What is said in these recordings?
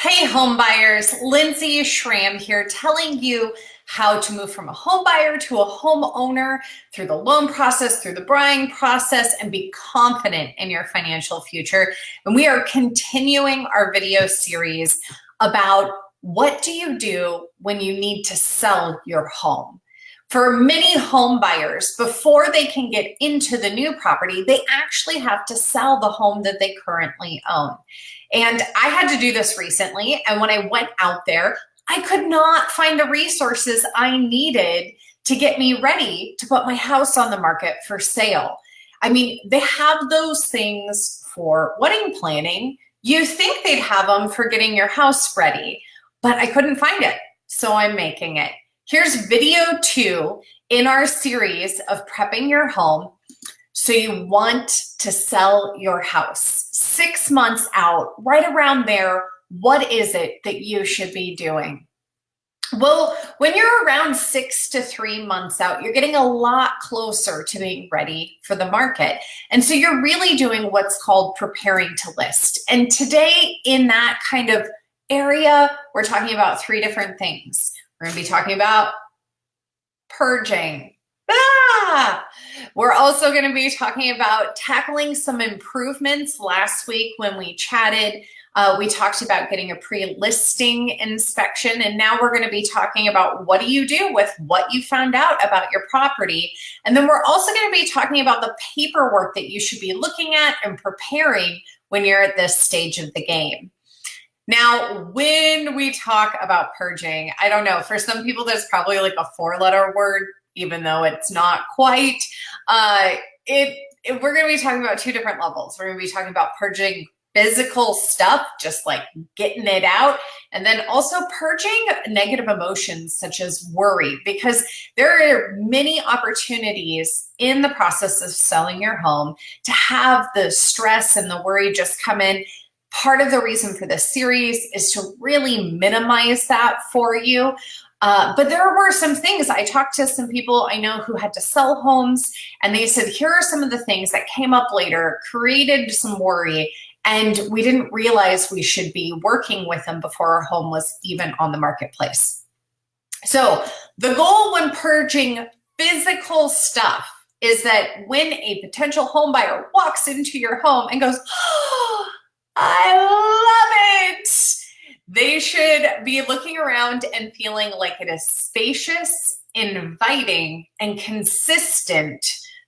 Hey home buyers, Lindsay Schram here telling you how to move from a home buyer to a homeowner through the loan process, through the buying process, and be confident in your financial future. And we are continuing our video series about what do you do when you need to sell your home. For many home buyers, before they can get into the new property, they actually have to sell the home that they currently own. And I had to do this recently. And when I went out there, I could not find the resources I needed to get me ready to put my house on the market for sale. I mean, they have those things for wedding planning. You think they'd have them for getting your house ready, but I couldn't find it. So I'm making it. Here's video 2 in our series of prepping your home. So you want to sell your house 6 months out, right around there. What is it that you should be doing? Well, when you're around 6 to 3 months out, you're getting a lot closer to being ready for the market. And so you're really doing what's called preparing to list. And today in that kind of area, we're talking about 3 different things. We're going to be talking about purging. We're also going to be talking about tackling some improvements. Last week when we chatted, we talked about getting a pre-listing inspection, and now we're going to be talking about what do you do with what you found out about your property. And then we're also going to be talking about the paperwork that you should be looking at and preparing when you're at this stage of the game. Now, when we talk about purging, I don't know, for some people, there's probably like a 4-letter word, even though it's not quite. We're going to be talking about 2 different levels. We're going to be talking about purging physical stuff, just like getting it out, and then also purging negative emotions such as worry, because there are many opportunities in the process of selling your home to have the stress and the worry just come in. Part of the reason for this series is to really minimize that for you. But there were some things. I talked to some people I know who had to sell homes, and they said, here are some of the things that came up later, created some worry, and we didn't realize we should be working with them before our home was even on the marketplace. So the goal when purging physical stuff is that when a potential home buyer walks into your home and goes, oh, I love it, they should be looking around and feeling like it is spacious, inviting, and consistent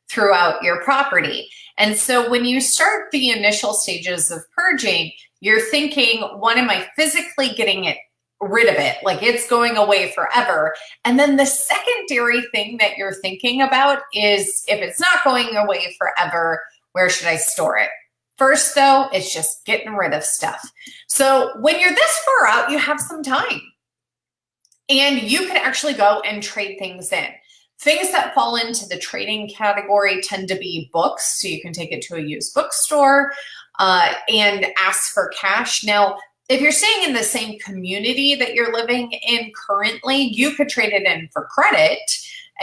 throughout your property. And so when you start the initial stages of purging, you're thinking, what am I physically getting rid of it? Like it's going away forever. And then the secondary thing that you're thinking about is, if it's not going away forever, where should I store it? First, though, it's just getting rid of stuff. So when you're this far out, you have some time. And you can actually go and trade things in. Things that fall into the trading category tend to be books. So you can take it to a used bookstore and ask for cash. Now, if you're staying in the same community that you're living in currently, you could trade it in for credit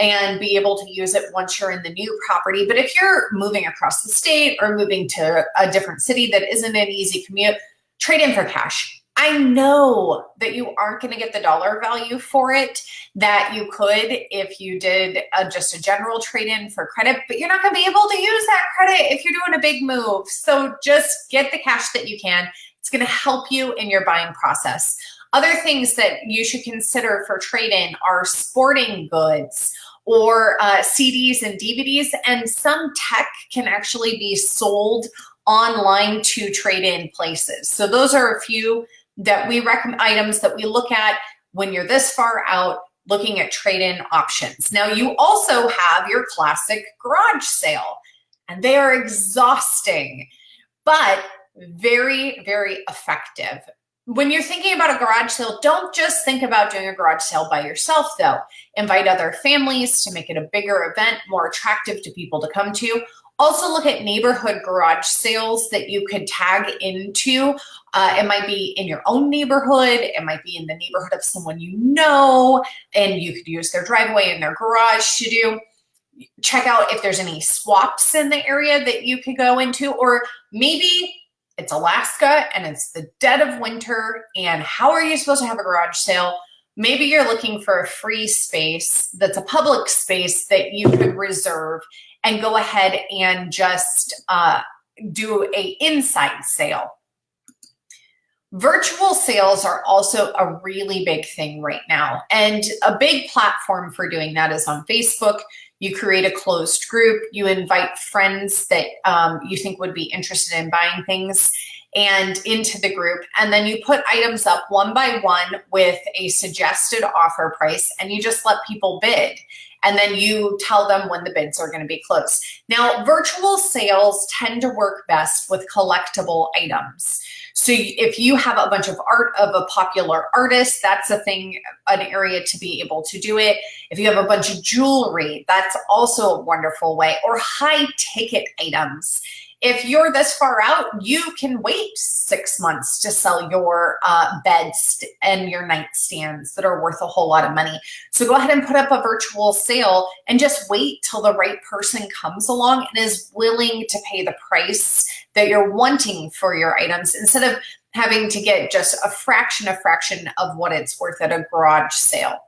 and be able to use it once you're in the new property. But if you're moving across the state or moving to a different city that isn't an easy commute, trade in for cash. I know that you aren't going to get the dollar value for it that you could if you did just a general trade-in for credit, but you're not going to be able to use that credit if you're doing a big move. So just get the cash that you can. It's going to help you in your buying process. Other things that you should consider for trade-in are sporting goods or CDs and DVDs, and some tech can actually be sold online to trade-in places. So those are a few that we recommend, items that we look at when you're this far out looking at trade-in options. Now you also have your classic garage sale, and they are exhausting, but very, very effective. When you're thinking about a garage sale, don't just think about doing a garage sale by yourself, though. Invite other families to make it a bigger event, more attractive to people to come to. Also look at neighborhood garage sales that you could tag into. It might be in your own neighborhood. It might be in the neighborhood of someone you know, and you could use their driveway and their garage to do. Check out if there's any swaps in the area that you could go into, or maybe it's Alaska and it's the dead of winter, and how are you supposed to have a garage sale? Maybe you're looking for a free space that's a public space that you could reserve and go ahead and just do a inside sale. Virtual sales are also a really big thing right now. And a big platform for doing that is on Facebook. You create a closed group, you invite friends that you think would be interested in buying things and into the group. And then you put items up one by one with a suggested offer price, and you just let people bid. And then you tell them when the bids are going to be closed. Now, virtual sales tend to work best with collectible items. So if you have a bunch of art of a popular artist, that's a thing, an area to be able to do it. If you have a bunch of jewelry, that's also a wonderful way, or high ticket items. If you're this far out, you can wait 6 months to sell your beds and your nightstands that are worth a whole lot of money. So go ahead and put up a virtual sale and just wait till the right person comes along and is willing to pay the price that you're wanting for your items, instead of having to get just a fraction of what it's worth at a garage sale.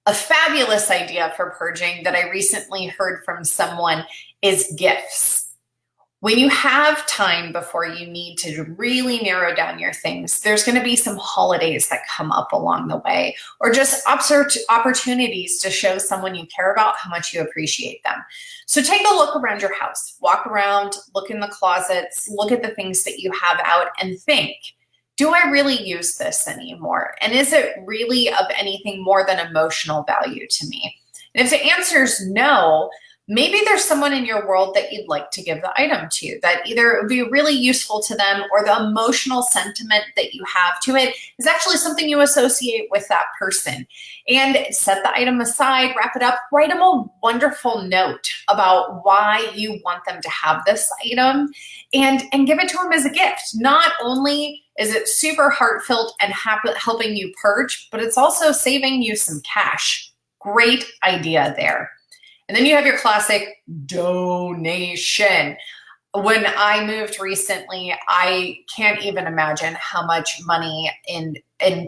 A fabulous idea for purging that I recently heard from someone is gifts. When you have time before you need to really narrow down your things, there's going to be some holidays that come up along the way, or just opportunities to show someone you care about how much you appreciate them. So take a look around your house, walk around, look in the closets, look at the things that you have out and think, do I really use this anymore? And is it really of anything more than emotional value to me? And if the answer is no, maybe there's someone in your world that you'd like to give the item to, that either it would be really useful to them, or the emotional sentiment that you have to it is actually something you associate with that person. And set the item aside, wrap it up, write them a wonderful note about why you want them to have this item, and give it to them as a gift. Not only is it super heartfelt and helping you purge, but it's also saving you some cash. Great idea there. And then you have your classic donation. When I moved recently, I can't even imagine how much money in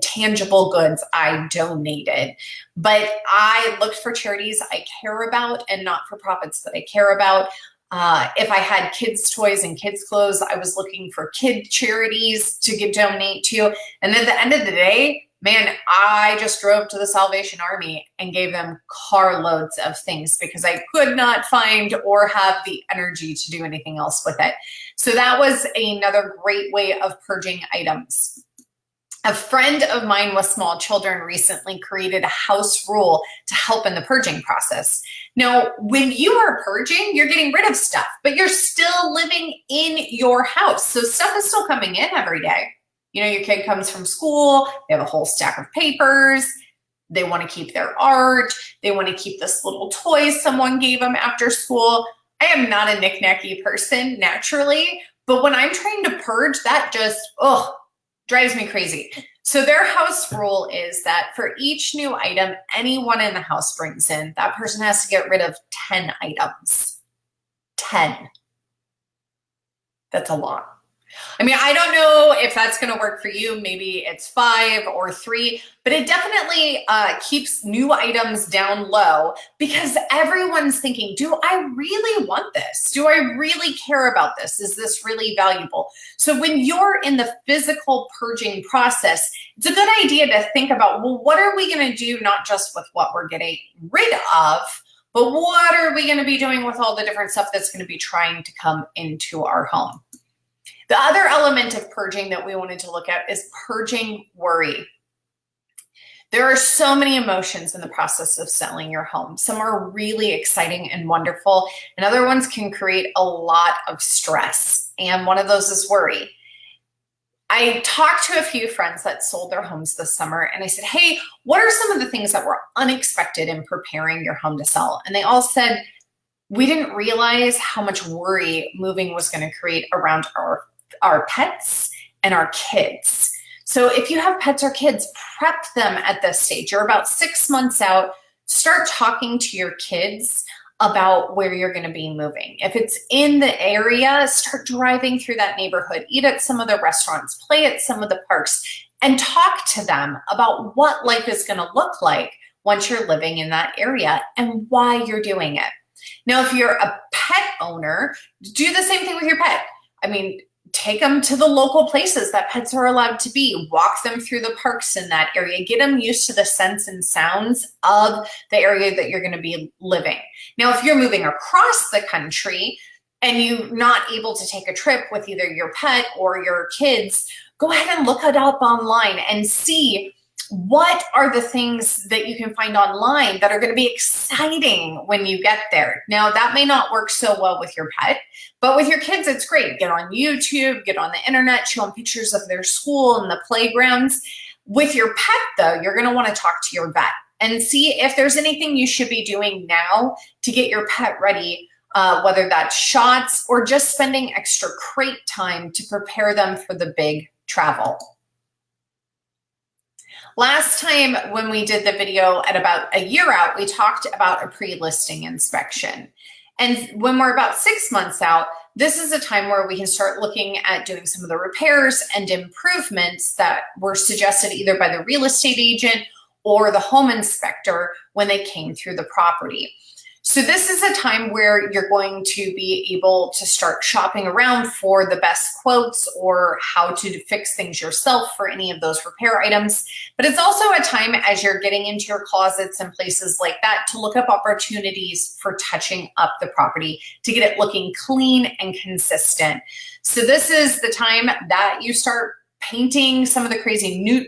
tangible goods I donated. But I looked for charities I care about and not-for-profits that I care about. If I had kids' toys and kids' clothes, I was looking for kid charities to donate to. And at the end of the day, man, I just drove to the Salvation Army and gave them carloads of things because I could not find or have the energy to do anything else with it. So that was another great way of purging items. A friend of mine with small children recently created a house rule to help in the purging process. Now, when you are purging, you're getting rid of stuff, but you're still living in your house. So stuff is still coming in every day. You know, your kid comes from school, they have a whole stack of papers, they want to keep their art, they want to keep this little toy someone gave them after school. I am not a knick-knacky person naturally, but when I'm trying to purge, that just, drives me crazy. So their house rule is that for each new item anyone in the house brings in, that person has to get rid of 10 items. 10. That's a lot. I mean, I don't know if that's going to work for you. Maybe it's 5 or 3, but it definitely keeps new items down low because everyone's thinking, do I really want this? Do I really care about this? Is this really valuable? So when you're in the physical purging process, it's a good idea to think about, well, what are we going to do not just with what we're getting rid of, but what are we going to be doing with all the different stuff that's going to be trying to come into our home? The other element of purging that we wanted to look at is purging worry. There are so many emotions in the process of selling your home. Some are really exciting and wonderful, and other ones can create a lot of stress. And one of those is worry. I talked to a few friends that sold their homes this summer, and I said, hey, what are some of the things that were unexpected in preparing your home to sell? And they all said, we didn't realize how much worry moving was going to create around our pets and our kids. So if you have pets or kids, prep them at this stage. You're about 6 months out. Start talking to your kids about where you're going to be moving. If it's in the area, start driving through that neighborhood, eat at some of the restaurants, play at some of the parks, and talk to them about what life is going to look like once you're living in that area and why you're doing it. Now, if you're a pet owner, do the same thing with your pet. I mean, take them to the local places that pets are allowed to be. Walk them through the parks in that area. Get them used to the scents and sounds of the area that you're going to be living. Now, if you're moving across the country and you're not able to take a trip with either your pet or your kids, go ahead and look it up online and see what are the things that you can find online that are going to be exciting when you get there. Now, that may not work so well with your pet, but with your kids, it's great. Get on YouTube, get on the internet, show them pictures of their school and the playgrounds. With your pet, though, you're going to want to talk to your vet and see if there's anything you should be doing now to get your pet ready, whether that's shots or just spending extra crate time to prepare them for the big travel. Last time when we did the video at about a year out, we talked about a pre-listing inspection. And when we're about 6 months out, this is a time where we can start looking at doing some of the repairs and improvements that were suggested either by the real estate agent or the home inspector when they came through the property. So this is a time where you're going to be able to start shopping around for the best quotes or how to fix things yourself for any of those repair items. But it's also a time as you're getting into your closets and places like that to look up opportunities for touching up the property to get it looking clean and consistent. So this is the time that you start painting some of the crazy new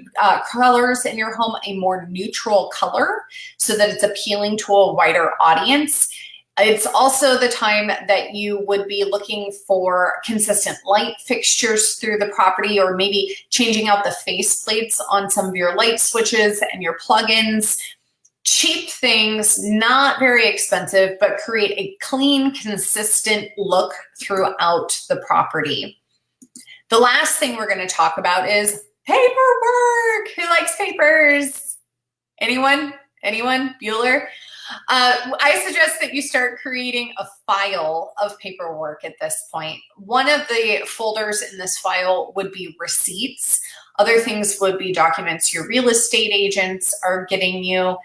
colors in your home a more neutral color so that it's appealing to a wider audience. It's also the time that you would be looking for consistent light fixtures through the property, or maybe changing out the faceplates on some of your light switches and your plugins. Cheap things, not very expensive, but create a clean, consistent look throughout the property. The last thing we're going to talk about is paperwork. Who likes papers? Anyone? Anyone? Bueller? I suggest that you start creating a file of paperwork at this point. One of the folders in this file would be receipts. Other things would be documents your real estate agents are getting you.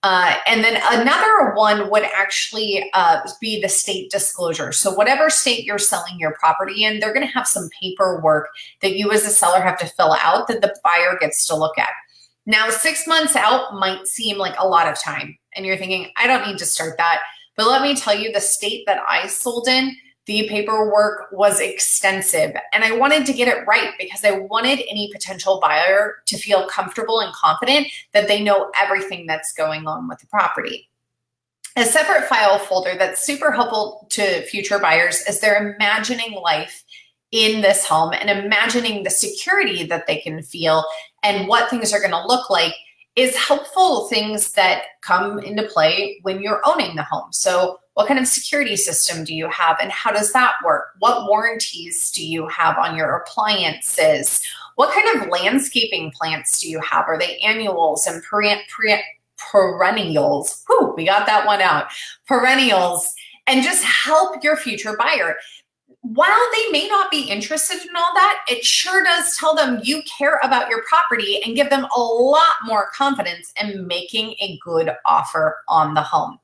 And then another one would actually be the state disclosure. So whatever state you're selling your property in, they're going to have some paperwork that you as a seller have to fill out that the buyer gets to look at. Now, 6 months out might seem like a lot of time, and you're thinking, I don't need to start that. But let me tell you, the state that I sold in, the paperwork was extensive, and I wanted to get it right because I wanted any potential buyer to feel comfortable and confident that they know everything that's going on with the property. A separate file folder that's super helpful to future buyers is they're imagining life in this home and imagining the security that they can feel and what things are going to look like is helpful things that come into play when you're owning the home. So what kind of security system do you have and how does that work? What warranties do you have on your appliances? What kind of landscaping plants do you have? Are they annuals and perennials? Whew, we got that one out. Perennials, and just help your future buyer. While they may not be interested in all that, it sure does tell them you care about your property and give them a lot more confidence in making a good offer on the home.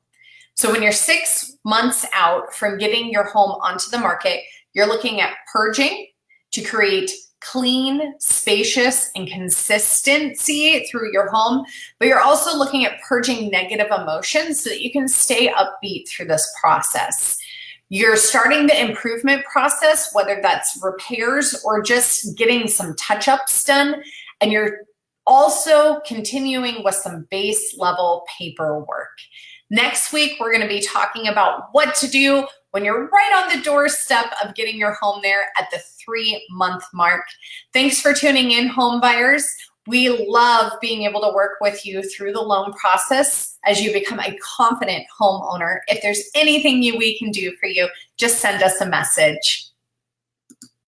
So when you're 6 months out from getting your home onto the market, you're looking at purging to create clean, spacious, and consistency through your home. But you're also looking at purging negative emotions so that you can stay upbeat through this process. You're starting the improvement process, whether that's repairs or just getting some touch-ups done. And you're also continuing with some base level paperwork. Next week, we're going to be talking about what to do when you're right on the doorstep of getting your home there at the 3-month mark. Thanks for tuning in, home buyers. We love being able to work with you through the loan process as you become a confident homeowner. If there's anything we can do for you, just send us a message.